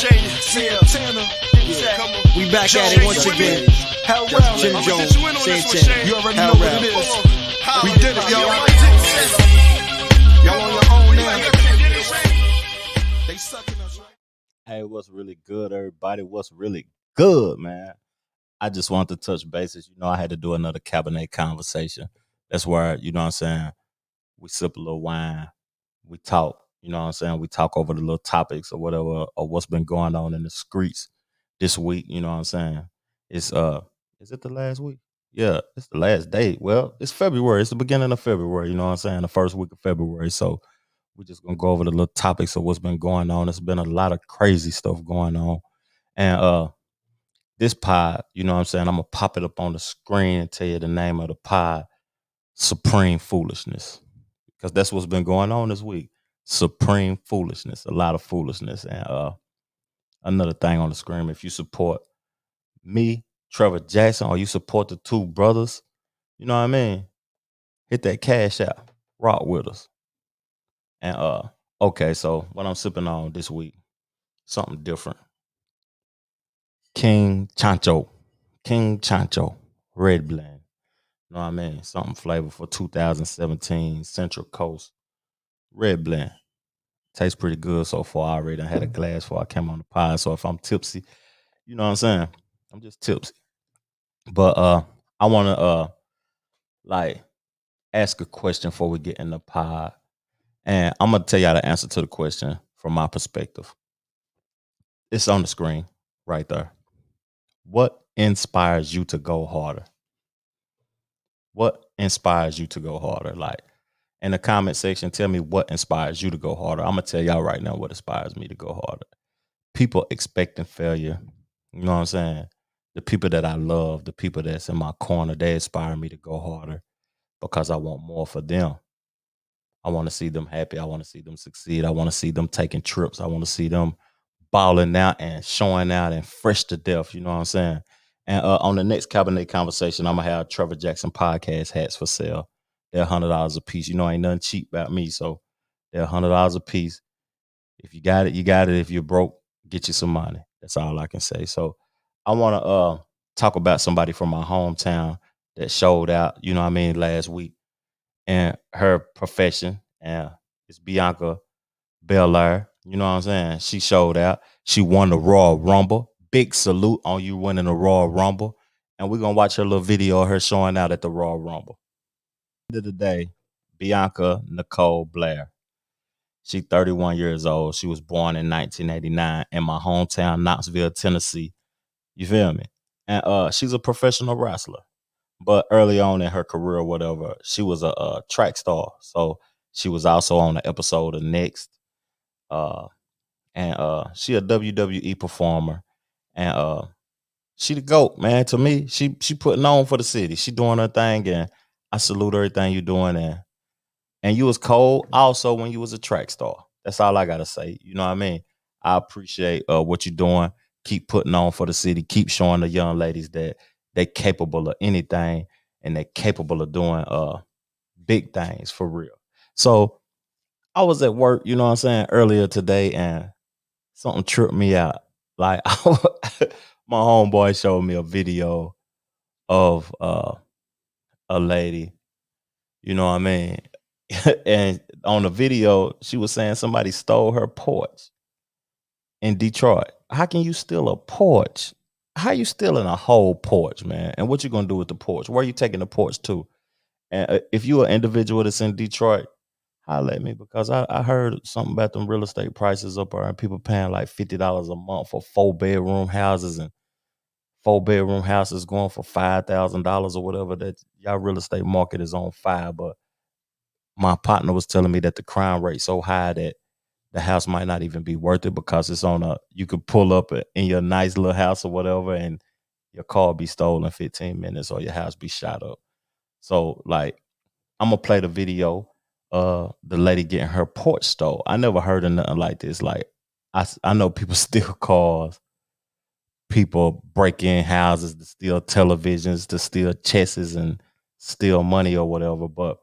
We back at it once again. Jim Jones, Santana. You already know what it is. We did it, y'all. Y'all on your own now. They sucking us, right? Hey, what's really good, everybody? What's really good, man? I just wanted to touch bases. You know, I had to do another Cabernet conversation. That's where, you know what I'm saying, we sip a little wine, we talk, you know what I'm saying? We talk over the little topics or whatever, or what's been going on in the streets this week, you know what I'm saying? It's is it the last week? Yeah, it's the last day. Well, it's February. It's the beginning of February, you know what I'm saying? The first week of February. So we're just gonna go over the little topics of what's been going on. There's been a lot of crazy stuff going on. And this pod, you know what I'm saying? I'm gonna pop it up on the screen and tell you the name of the pod, Supreme Foolishness. Because that's what's been going on this week. Supreme Foolishness, a lot of foolishness. And another thing on the screen, if you support me, Trevor Jackson, or you support the two brothers, you know what I mean? Hit that cash out. Rock with us. And okay, so what I'm sipping on this week, something different. King Chancho, red blend. You know what I mean? Something flavor for 2017 Central Coast red blend. Tastes pretty good so far. I already had a glass before I came on the pod. So if I'm tipsy, you know what I'm saying? I'm just tipsy. But I wanna like ask a question before we get in the pod. And I'm gonna tell y'all the answer to the question from my perspective. It's on the screen right there. What inspires you to go harder? What inspires you to go harder? Like in the comment section, tell me what inspires you to go harder. I'm gonna tell y'all right now what inspires me to go harder. People expecting failure. You know what I'm saying? The people that I love, the people that's in my corner, they inspire me to go harder because I want more for them. I want to see them happy. I want to see them succeed. I want to see them taking trips. I want to see them balling out and showing out and fresh to death. You know what I'm saying? And on the next Cabernet conversation, I'm going to have Trevor Jackson podcast hats for sale. They're $100 a piece. You know, ain't nothing cheap about me. So they're $100 a piece. If you got it, you got it. If you're broke, get you some money. That's all I can say. So I want to talk about somebody from my hometown that showed out, you know what I mean, last week in her profession. And it's Bianca Belaire. You know what I'm saying? She showed out. She won the Royal Rumble. Big salute on you winning the Royal Rumble. And we're going to watch her little video of her showing out at the Royal Rumble. End of the day, Bianca Nicole Blair. She's 31 years old. She was born in 1989 in my hometown, Knoxville, Tennessee. You feel me? And she's a professional wrestler. But early on in her career or whatever, she was a track star. So she was also on the episode of Next. And she a WWE performer. And she the GOAT, man. To me, she putting on for the city. She doing her thing, and I salute everything you doing. And you was cold also when you was a track star. That's all I gotta say. You know what I mean? I appreciate what you're doing. Keep putting on for the city. Keep showing the young ladies that they capable of anything and they're capable of doing big things for real. So I was at work, you know what I'm saying, earlier today, and something tripped me out. Like my homeboy showed me a video of a lady, you know what I mean? And on the video, she was saying somebody stole her porch in Detroit. How can you steal a porch? How you stealing a whole porch, man? And what you gonna do with the porch? Where are you taking the porch to? And if you an individual that's in Detroit, holler at me because I heard something about them real estate prices up there and people paying like $50 a month for 4-bedroom houses and 4-bedroom houses going for $5,000 or whatever. That y'all real estate market is on fire. But my partner was telling me that the crime rate so high that the house might not even be worth it because it's on you could pull up in your nice little house or whatever and your car be stolen in 15 minutes or your house be shot up. So like, I'm gonna play the video the lady getting her porch stole. I never heard of nothing like this. Like I know people steal cars, people break in houses to steal televisions, to steal chesses and steal money or whatever, but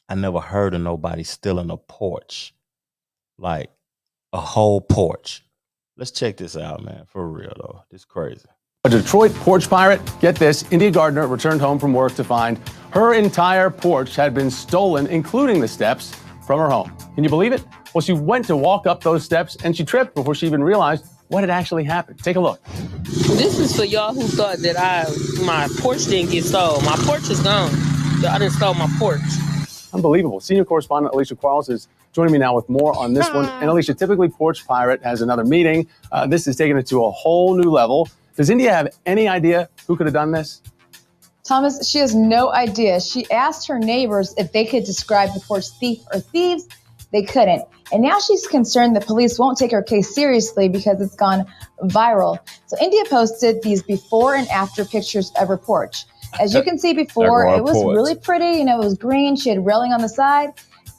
I never heard of nobody stealing a porch. Like a whole porch. Let's check this out, man. For real though, this crazy. A Detroit porch pirate, get this, India Gardner returned home from work to find her entire porch had been stolen, including the steps from her home. Can you believe it? Well, she went to walk up those steps and she tripped before she even realized what had actually happened. Take a look. This is for y'all who thought that my porch didn't get stole. My porch is gone. Y'all didn't stole my porch. Unbelievable. Senior correspondent Alicia Quarles is joining me now with more on this one. And Alicia, typically Porch Pirate has another meeting. This is taking it to a whole new level. Does India have any idea who could have done this? Thomas, she has no idea. She asked her neighbors if they could describe the porch thief or thieves. They couldn't. And now she's concerned the police won't take her case seriously because it's gone viral. So India posted these before and after pictures of her porch. As you can see before, it was really pretty. You know, it was green. She had railing on the side.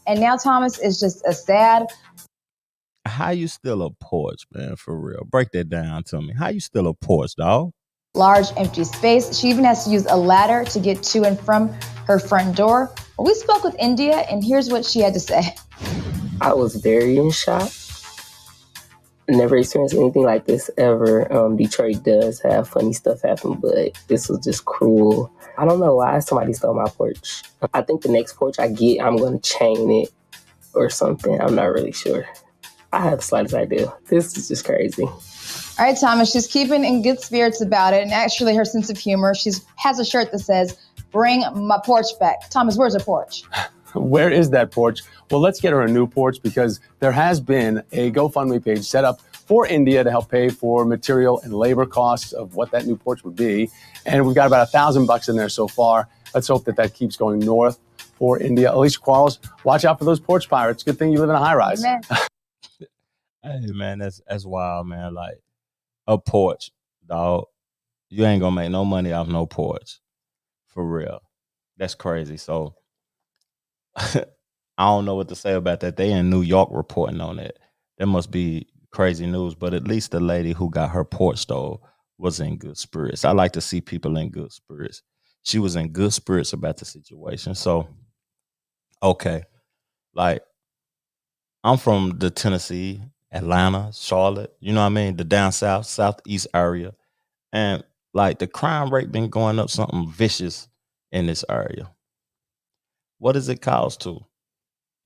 And now Thomas is just a sad. How you steal a porch, man, for real? Break that down to me. How you steal a porch, dog? Large empty space. She even has to use a ladder to get to and from her front door. Well, we spoke with India, and here's what she had to say. I was very in shock. Never experienced anything like this ever. Detroit does have funny stuff happen, but this was just cruel. I don't know why somebody stole my porch. I think the next porch I get, I'm going to chain it or something. I'm not really sure. I have the slightest idea. This is just crazy. All right, Thomas, she's keeping in good spirits about it. And actually her sense of humor, she has a shirt that says, "Bring my porch back." Thomas, where's her porch? Where is that porch? Well, let's get her a new porch because there has been a GoFundMe page set up for India to help pay for material and labor costs of what that new porch would be. And we've got about $1,000 in there so far. Let's hope that that keeps going north for India. Alicia Quarles, watch out for those porch pirates. Good thing you live in a high rise. Hey, man, that's wild, man. Like, a porch, dog. You ain't gonna make no money off no porch. For real. That's crazy. So, I don't know what to say about that. They in New York reporting on it. That must be crazy news, but at least the lady who got her porch stole was in good spirits. I like to see people in good spirits. She was in good spirits about the situation. So, okay. Like, I'm from the Tennessee, Atlanta, Charlotte, you know what I mean? The down south, southeast area. And like the crime rate been going up something vicious in this area. What is it caused to?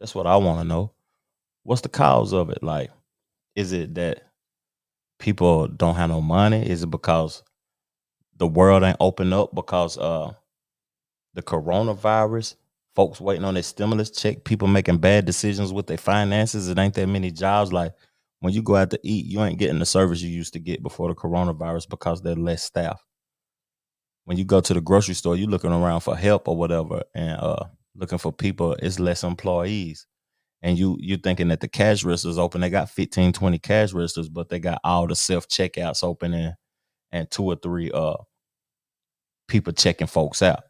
That's what I want to know. What's the cause of it? Like, is it that people don't have no money? Is it because the world ain't open up because the coronavirus? Folks waiting on their stimulus check, people making bad decisions with their finances. It ain't that many jobs. Like when you go out to eat, you ain't getting the service you used to get before the coronavirus because there's less staff. When you go to the grocery store, you looking around for help or whatever and looking for people, it's less employees. And you thinking that the cash registers open, they got 15, 20 cash registers, but they got all the self-checkouts open and 2 or 3 people checking folks out.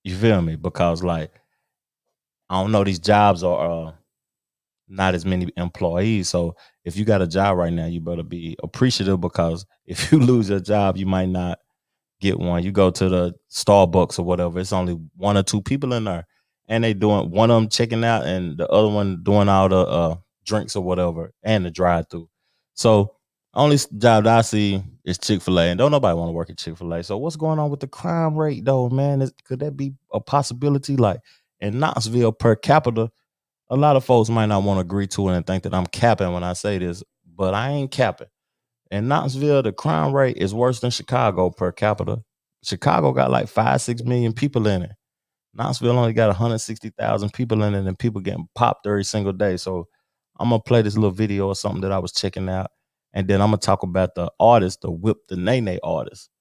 You feel me? Because like, I don't know, these jobs are not as many employees. So if you got a job right now, you better be appreciative because if you lose your job, you might not get one. You go to the Starbucks or whatever, it's only 1 or 2 people in there. And they doing one of them checking out and the other one doing all the drinks or whatever and the drive-through. So only job that I see is Chick-fil-A, and don't nobody want to work at Chick-fil-A. So what's going on with the crime rate though, man? Could that be a possibility? Like in Knoxville per capita, a lot of folks might not want to agree to it and think that I'm capping when I say this, but I ain't capping. In Knoxville, the crime rate is worse than Chicago per capita. Chicago got like 5-6 million people in it. Knoxville only got 160,000 people in it and people getting popped every single day. So I'm going to play this little video or something that I was checking out. And then I'm going to talk about the artist, the Whip the Nene artist,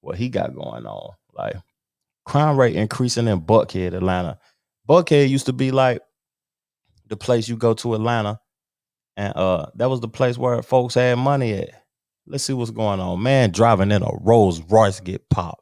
what he got going on. Like crime rate increasing in Buckhead, Atlanta. Buckhead used to be like the place you go to Atlanta. And that was the place where folks had money at. Let's see what's going on. Man driving in a Rolls Royce get popped.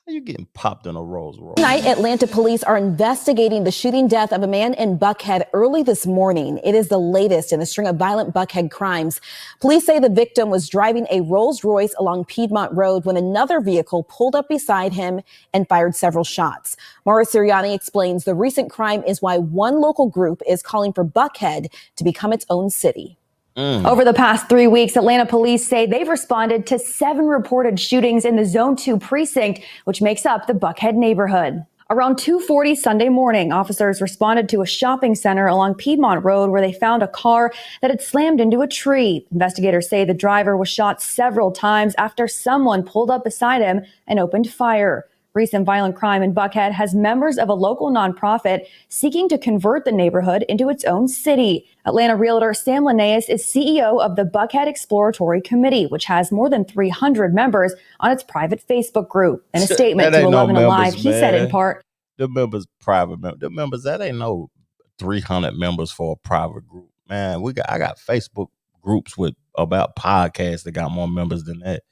How you getting popped in a Rolls Royce? Tonight, Atlanta police are investigating the shooting death of a man in Buckhead early this morning. It is the latest in a string of violent Buckhead crimes. Police say the victim was driving a Rolls Royce along Piedmont Road when another vehicle pulled up beside him and fired several shots. Mara Siriani explains the recent crime is why one local group is calling for Buckhead to become its own city. Over the past 3 weeks, Atlanta police say they've responded to 7 reported shootings in the Zone 2 precinct, which makes up the Buckhead neighborhood. Around 2:40 Sunday morning, officers responded to a shopping center along Piedmont Road where they found a car that had slammed into a tree. Investigators say the driver was shot several times after someone pulled up beside him and opened fire. Recent violent crime in Buckhead has members of a local nonprofit seeking to convert the neighborhood into its own city. Atlanta realtor Sam Linnaeus is CEO of the Buckhead Exploratory Committee, which has more than 300 members on its private Facebook group. In a statement to 11 Alive, he said in part, the members, private members, the members, that ain't no 300 members for a private group. Man, I got Facebook groups with about podcasts that got more members than that.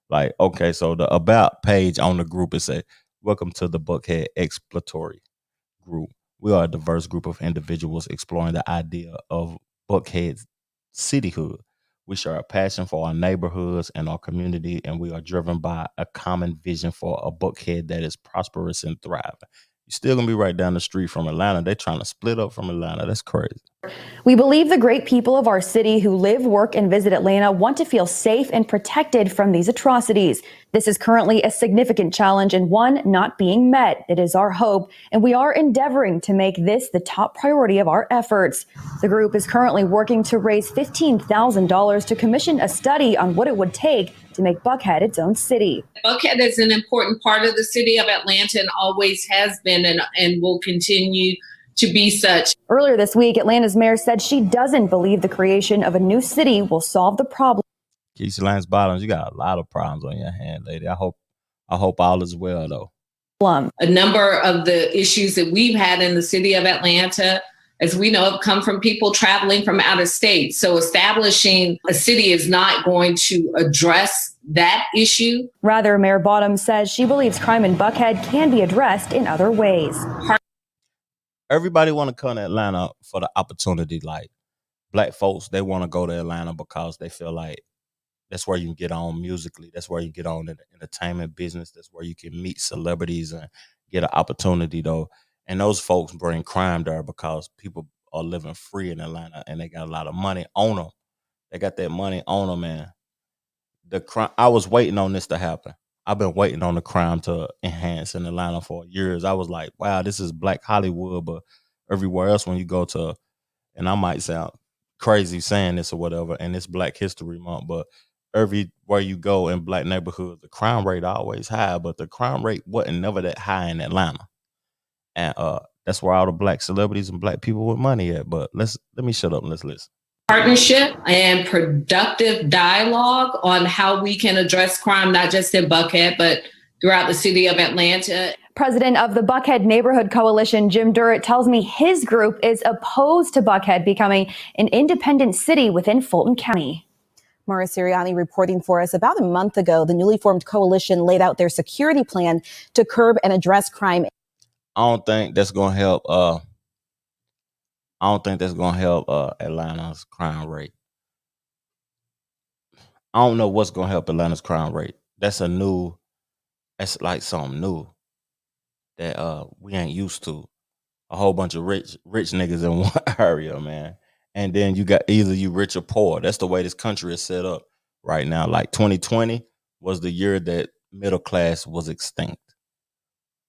Like, okay, so the about page on the group is say, welcome to the Buckhead Exploratory Group. We are a diverse group of individuals exploring the idea of Buckhead's cityhood. We share a passion for our neighborhoods and our community, and we are driven by a common vision for a Buckhead that is prosperous and thriving. You're still gonna be right down the street from Atlanta. They're trying to split up from Atlanta. That's crazy. We believe the great people of our city who live, work, and visit Atlanta want to feel safe and protected from these atrocities. This is currently a significant challenge and one not being met. It is our hope, and we are endeavoring to make this the top priority of our efforts. The group is currently working to raise $15,000 to commission a study on what it would take to make Buckhead its own city. Buckhead is an important part of the city of Atlanta and always has been and will continue to be such. Earlier this week, Atlanta's mayor said she doesn't believe the creation of a new city will solve the problem. Keisha Lance Bottoms, you got a lot of problems on your hand, lady. I hope all is well, though. A number of the issues that we've had in the city of Atlanta, as we know, have come from people traveling from out of state. So establishing a city is not going to address that issue. Rather, Mayor Bottoms says she believes crime in Buckhead can be addressed in other ways. Everybody want to come to Atlanta for the opportunity. Like, black folks, they want to go to Atlanta because they feel like that's where you can get on musically. That's where you get on in the entertainment business. That's where you can meet celebrities and get an opportunity, though. And those folks bring crime there because people are living free in Atlanta and they got a lot of money on them. They got that money on them, man. The crime. I was waiting on this to happen. I've been waiting on the crime to enhance in Atlanta for years. I was like, wow, this is Black Hollywood, but everywhere else when you go to, and I might sound crazy saying this or whatever, and it's Black History Month, but everywhere you go in Black neighborhoods, the crime rate always high, but the crime rate wasn't never that high in Atlanta. And that's where all the Black celebrities and Black people with money at. But let me shut up and let's listen. Partnership and productive dialogue on how we can address crime, not just in Buckhead, but throughout the city of Atlanta. President of the Buckhead Neighborhood Coalition, Jim Durrett, tells me his group is opposed to Buckhead becoming an independent city within Fulton County. Mara Sirianni reporting for us. About a month ago, the newly formed coalition laid out their security plan to curb and address crime. I don't think that's gonna help. Atlanta's crime rate. I don't know what's gonna help Atlanta's crime rate. That's like something new that we ain't used to. A whole bunch of rich niggas in one area, man. And then you got either you rich or poor. That's the way this country is set up right now. Like 2020 was the year that middle class was extinct.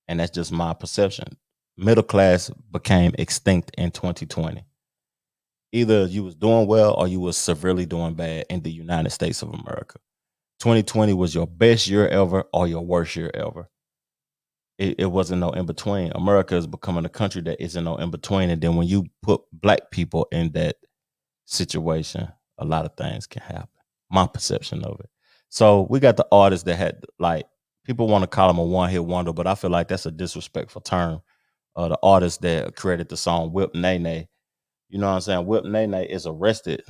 And that's just my perception. Middle class became extinct in 2020. Either you was doing well or you was severely doing bad in the United States of America. 2020 was your best year ever or your worst year ever. It wasn't no in between. America is becoming a country that isn't no in between. And then when you put Black people in that situation, a lot of things can happen. My perception of it. So we got the artists that had, like, people want to call them a one-hit wonder, but I feel like that's a disrespectful term. The artist that created the song Whip Nene, you know what I'm saying? Whip Nene is arrested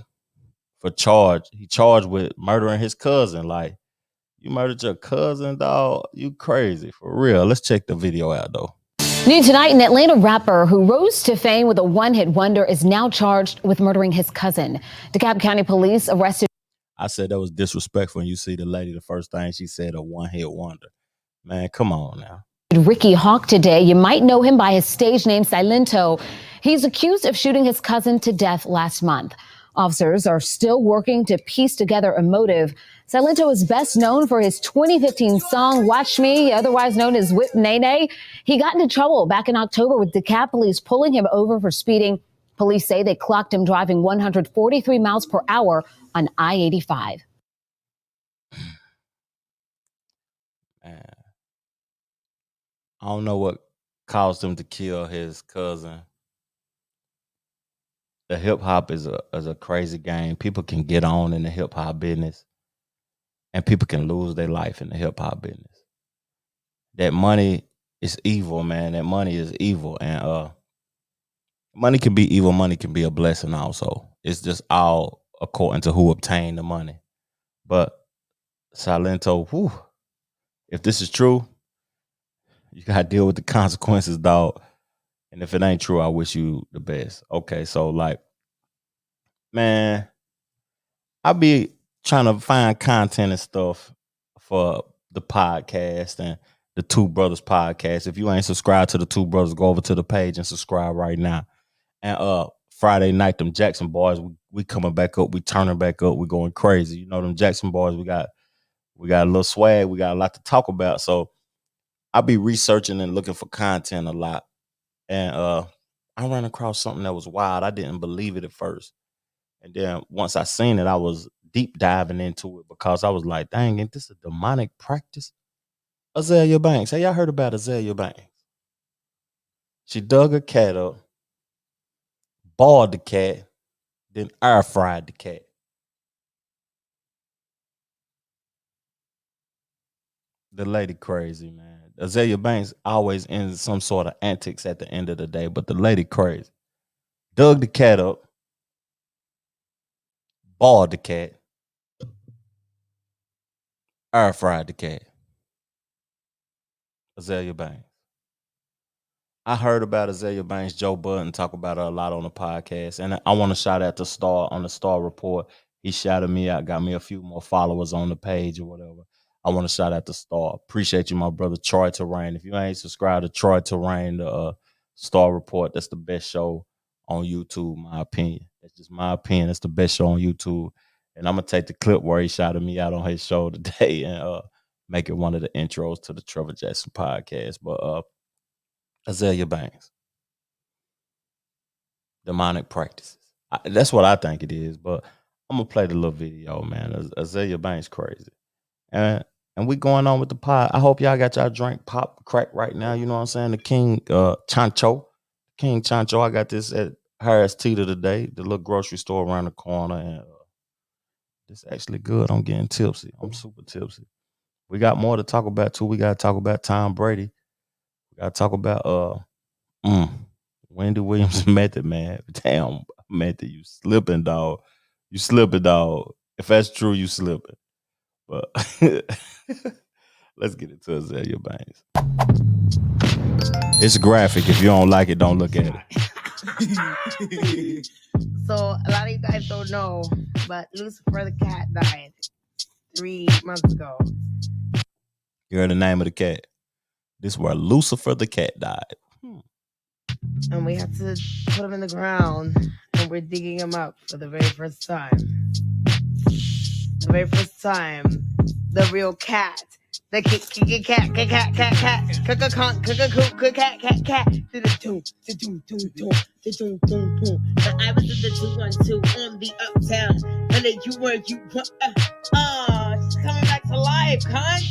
for he charged with murdering his cousin. Like, you murdered your cousin, dog? You crazy, for real. Let's check the video out, though. New tonight, an Atlanta rapper who rose to fame with a one-hit wonder is now charged with murdering his cousin. DeKalb County Police arrested. I said that was disrespectful. And you see the lady, the first thing she said, a one-hit wonder. Man, come on now. Ricky Hawk today. You might know him by his stage name Silento. He's accused of shooting his cousin to death last month. Officers are still working to piece together a motive. Silento is best known for his 2015 song, Watch Me, otherwise known as Whip Nene. He got into trouble back in October with DeKalb police pulling him over for speeding. Police say they clocked him driving 143 miles per hour on I-85. Man, I don't know what caused him to kill his cousin. The hip hop is a crazy game. People can get on in the hip hop business, and people can lose their life in the hip hop business. That money is evil, man. That money is evil, and money can be evil. Money can be a blessing also. It's just all according to who obtained the money. But Silento, whew, if this is true, you gotta deal with the consequences, dog. And if it ain't true, I wish you the best. Okay, so like, man, I be trying to find content and stuff for the podcast and the Two Brothers podcast. If you ain't subscribed to the Two Brothers, go over to the page and subscribe right now. And Friday night, them Jackson boys, we coming back up, we turning back up, we going crazy. You know, them Jackson boys, we got a little swag, we got a lot to talk about. So I be researching and looking for content a lot. And I ran across something that was wild. I didn't believe it at first. And then once I seen it, I was deep diving into it because I was like, dang, ain't this a demonic practice? Azelia Banks. Hey, y'all heard about Azelia Banks? She dug a cat up, boiled the cat, then air fried the cat. The lady crazy, man. Azelia Banks always ends some sort of antics at the end of the day, but the lady crazy. Dug the cat up, boiled the cat, air fried the cat. Azelia Banks. I heard about Azelia Banks, Joe Budden talk about her a lot on the podcast. And I want to shout out to Star on the Star Report. He shouted me out, got me a few more followers on the page or whatever. I want to shout out to Star. Appreciate you, my brother, Troy Terrain. If you ain't subscribed to Troy Terrain, the Star Report, that's the best show on YouTube, my opinion. That's just my opinion. That's the best show on YouTube. And I'm going to take the clip where he shouted me out on his show today and make it one of the intros to the Trevor Jackson podcast. But Azelia Banks. Demonic practices. That's what I think it is, but I'm going to play the little video, man. Azelia Banks crazy. And we going on with the pod. I hope y'all got y'all drink pop crack right now. You know what I'm saying? The King Chancho. King Chancho. I got this at Harris Teeter today, the little grocery store around the corner. And it's actually good. I'm getting tipsy. I'm super tipsy. We got more to talk about, too. We got to talk about Tom Brady. We got to talk about Wendy Williams Method, man. Damn, Method, you slipping, dog. You slipping, dog. If that's true, you slipping. But let's get into Azelia Banks. It's graphic. If you don't like it, don't look at it. So a lot of you guys don't know, but Lucifer the cat died 3 months ago. You heard the name of the cat. This is where Lucifer the cat died. And we had to put him in the ground, and we're digging him up for the very first time. The very first time, the real cat, the cat, and I was in the 212 on the uptown, and then you were, she's coming back to life, cunt.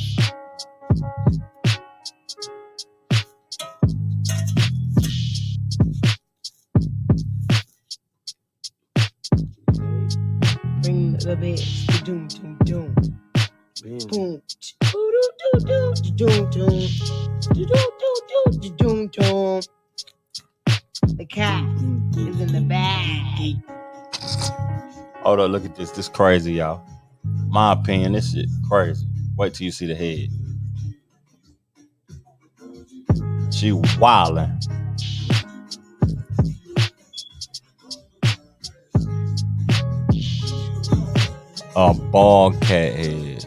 Bring the bitch, doom, doom, doom. Boom. The cat is in the bag. Hold on, look at this. This crazy, y'all. My opinion, this shit crazy. Wait till you see the head. She wildin'. A bald cat head.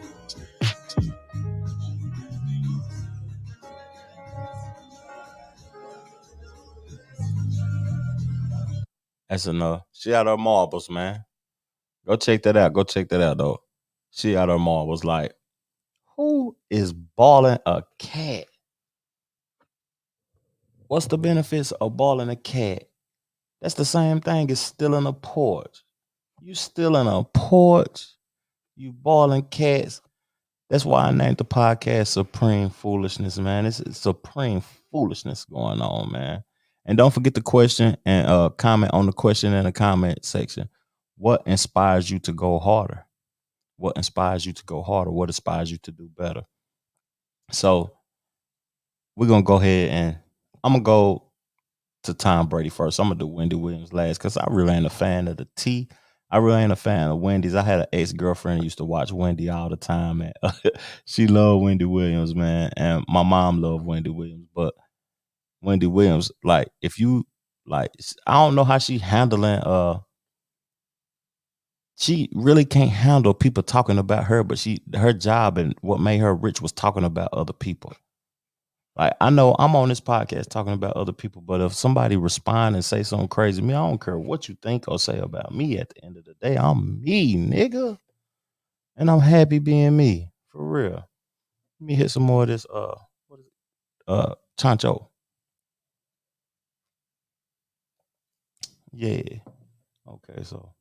That's enough. She had her marbles, man. Go check that out. Go check that out, though. She out her mom was like, who is balling a cat? What's the benefits of balling a cat? That's the same thing as stealing a porch. You stealing a porch, you balling cats. That's why I named the podcast Supreme Foolishness, man. It's supreme foolishness going on, man. And don't forget the question and comment on the question in the comment section. What inspires you to go harder? What inspires you to go harder? What inspires you to do better? So we're going to go ahead and I'm going to go to Tom Brady first. I'm going to do Wendy Williams last because I really ain't a fan of the tea. I really ain't a fan of Wendy's. I had an ex-girlfriend who used to watch Wendy all the time. And she loved Wendy Williams, man. And my mom loved Wendy Williams. But Wendy Williams, like, if you, like, I don't know how she handling, she really can't handle people talking about her, but her job and what made her rich was talking about other people. Like, I know I'm on this podcast talking about other people, but if somebody respond and say something crazy to me, I don't care what you think or say about me. At the end of the day, I'm me, nigga. And I'm happy being me. For real. Let me hit some more of this Chancho. Yeah. Okay, so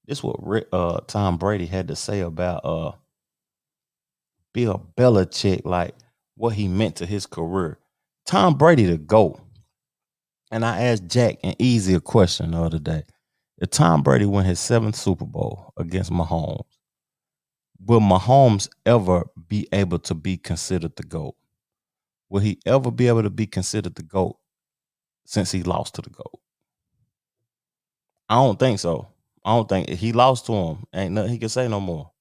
this is what Tom Brady had to say about Bill Belichick, like what he meant to his career. Tom Brady the GOAT. And I asked Jack an easier question the other day. If Tom Brady win his 7th Super Bowl against Mahomes, will Mahomes ever be able to be considered the GOAT? Will he ever be able to be considered the GOAT since he lost to the GOAT? I don't think so. I don't think he lost to him. Ain't nothing he can say no more.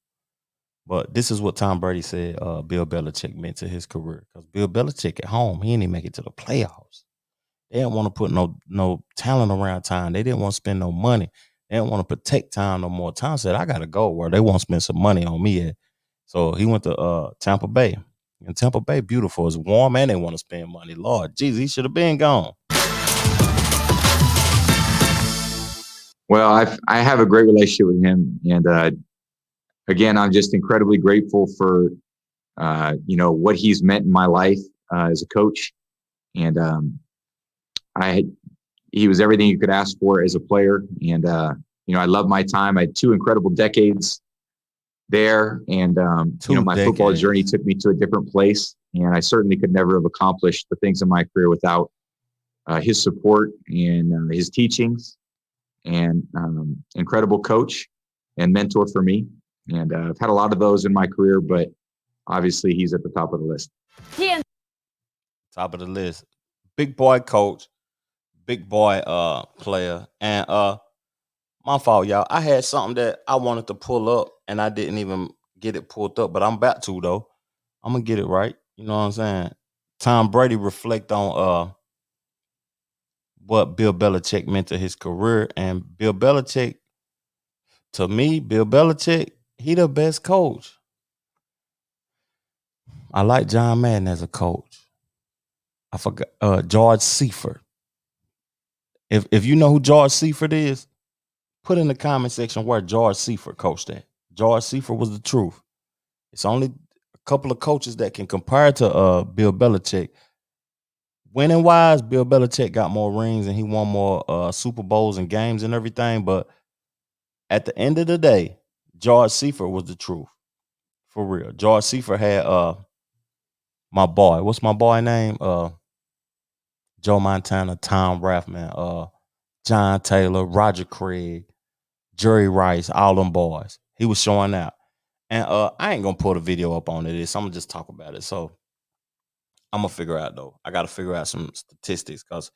But this is what Tom Brady said Bill Belichick meant to his career. Because Bill Belichick at home, he didn't even make it to the playoffs. They didn't want to put no talent around Tom. They didn't want to spend no money. They didn't want to protect Tom no more. Tom said, I got to go where they won't spend some money on me at. So he went to Tampa Bay. And Tampa Bay, beautiful. It's warm and they want to spend money. Lord Jesus, he should have been gone. Well, I have a great relationship with him. And again, I'm just incredibly grateful for, what he's meant in my life as a coach. And he was everything you could ask for as a player. And, I love my time. I had 2 incredible decades there. And, my football journey took me to a different place. And I certainly could never have accomplished the things in my career without his support and his teachings. And incredible coach and mentor for me. And I've had a lot of those in my career, but obviously he's at the top of the list. Yeah. Top of the list. Big boy coach, big boy player. And my fault, y'all. I had something that I wanted to pull up and I didn't even get it pulled up, but I'm about to though. I'm gonna get it right. You know what I'm saying? Tom Brady reflect on what Bill Belichick meant to his career. And Bill Belichick, to me, he the best coach. I like John Madden as a coach. I forgot George Seifert. If you know who George Seifert is, put in the comment section where George Seifert coached at. George Seifert was the truth. It's only a couple of coaches that can compare to Bill Belichick. Winning wise, Bill Belichick got more rings and he won more Super Bowls and games and everything. But at the end of the day, George Seifert was the truth. For real. George Seifert had my boy. What's my boy name? Joe Montana, Tom Rathman, John Taylor, Roger Craig, Jerry Rice, all them boys. He was showing out. And I ain't gonna put a video up on it. I'm gonna just talk about it. So I'm gonna figure out though. I gotta figure out some statistics because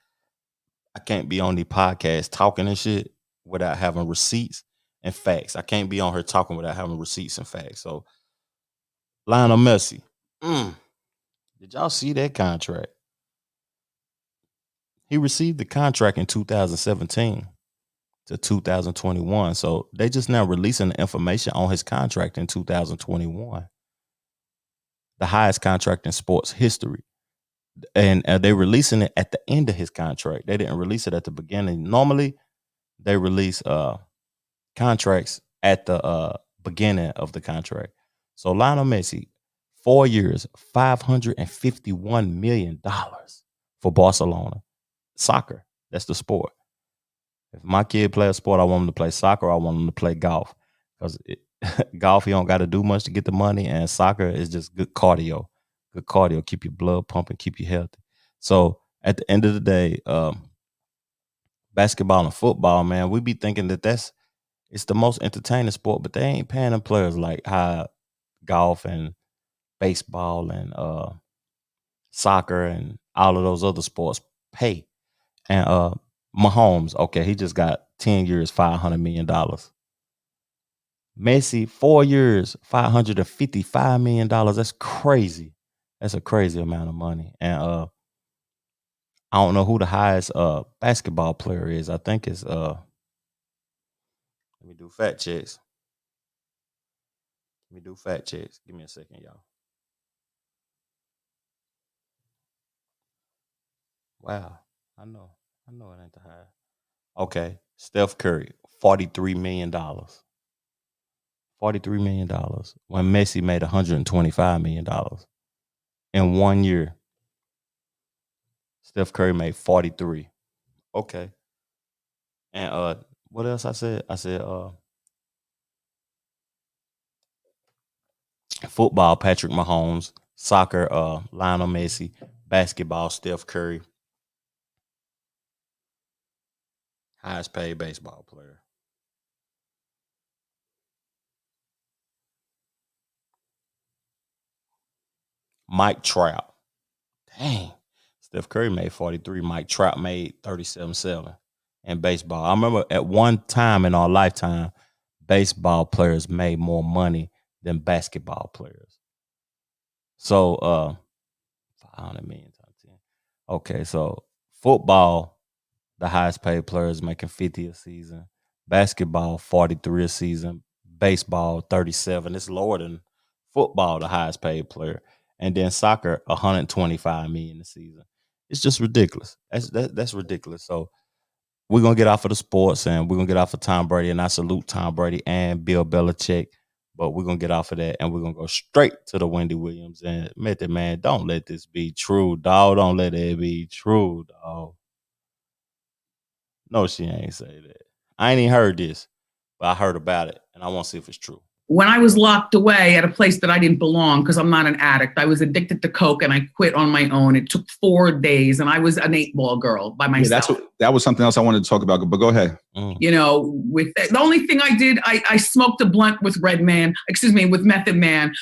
I can't be on the podcast talking and shit without having receipts and facts. I can't be on here talking without having receipts and facts. So Lionel Messi. Did y'all see that contract? He received the contract in 2017 to 2021. So they just now releasing the information on his contract in 2021. The highest contract in sports history. And they're releasing it at the end of his contract. They didn't release it at the beginning. Normally, they release contracts at the beginning of the contract. So Lionel Messi, 4 years, $551 million for Barcelona. Soccer, that's the sport. If my kid play a sport, I want him to play soccer. I want him to play golf, because golf, you don't got to do much to get the money, and soccer is just good cardio. Good cardio, keep your blood pumping, keep you healthy. So at the end of the day, basketball and football, man, we be thinking that it's the most entertaining sport, but they ain't paying them players like how golf and baseball and soccer and all of those other sports pay. And Mahomes, okay, he just got 10 years, $500 million. Messi, 4 years, $555 million. That's crazy. That's a crazy amount of money. And I don't know who the highest basketball player is. I think it's let me do fact checks. Give me a second, y'all. Wow. I know it ain't the high. Okay. Steph Curry, $43 million. $43 million. When Messi made $125 million. In 1 year, Steph Curry made 43. Okay. And what else I said? I said football, Patrick Mahomes. Soccer, Lionel Messi. Basketball, Steph Curry. Highest paid baseball player. Mike Trout. Dang. Steph Curry made 43. Mike Trout made 37.7 in baseball. I remember at one time in our lifetime, baseball players made more money than basketball players. So 500 million times 10. Okay, so football, the highest paid player is making 50 a season. Basketball, 43 a season. Baseball, 37. It's lower than football, the highest paid player. And then soccer, 125 million a season. It's just ridiculous. That's ridiculous. So we're gonna get off of the sports and we're gonna get off of Tom Brady, and I salute Tom Brady and Bill Belichick. But we're gonna get off of that and we're gonna go straight to the Wendy Williams and Method Man. Don't let this be true, dog. Don't let it be true, dog. No, she ain't say that. I ain't even heard this, but I heard about it and I want to see if it's true. When I was locked away at a place that I didn't belong, because I'm not an addict, I was addicted to coke and I quit on my own. It took 4 days and I was an 8-ball girl by myself. Yeah, that was something else I wanted to talk about, but go ahead. You know, the only thing I did, I smoked a blunt with with Method Man,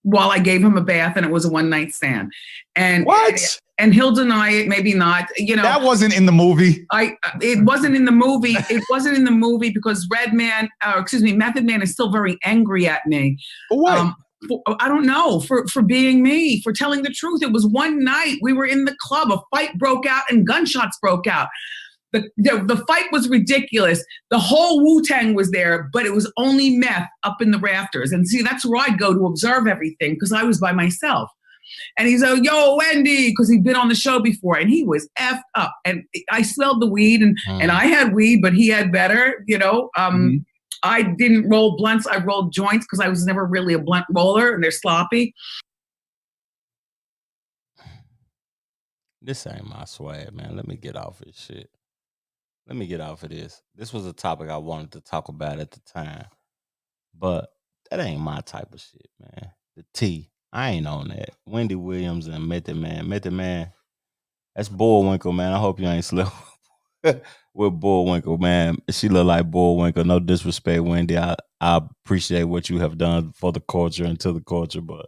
while I gave him a bath, and it was a one-night stand. And what? And he'll deny it, maybe not. You know, that wasn't in the movie. It wasn't in the movie. It wasn't in the movie because Method Man is still very angry at me. What? I don't know, for being me, for telling the truth. It was one night we were in the club, a fight broke out and gunshots broke out. The fight was ridiculous. The whole Wu-Tang was there, but it was only meth up in the rafters. And see, that's where I'd go to observe everything because I was by myself. And he's like, yo, Wendy, because he'd been on the show before, and he was effed up. And I smelled the weed, and I had weed, but he had better, you know. I didn't roll blunts. I rolled joints because I was never really a blunt roller, and they're sloppy. This ain't my swag, man. Let me get off this shit. Let me get off of this. This was a topic I wanted to talk about at the time, but that ain't my type of shit, man. The T, I ain't on that. Wendy Williams and Method Man. Method Man, that's Bullwinkle, man. I hope you ain't slept with Bullwinkle, man. She look like Bullwinkle. No disrespect, Wendy. I appreciate what you have done for the culture and to the culture, but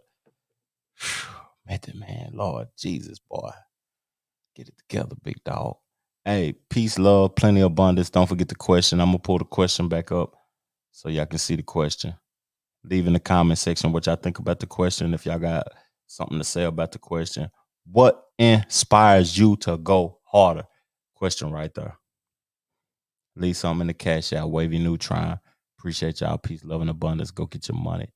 Method Man, Lord Jesus, boy. Get it together, big dog. Hey, peace, love, plenty of abundance. Don't forget the question. I'm going to pull the question back up so y'all can see the question. Leave in the comment section what y'all think about the question. If y'all got something to say about the question. What inspires you to go harder? Question right there. Leave something in the cash out. Wavy Neutron. Appreciate y'all. Peace, love, and abundance. Go get your money.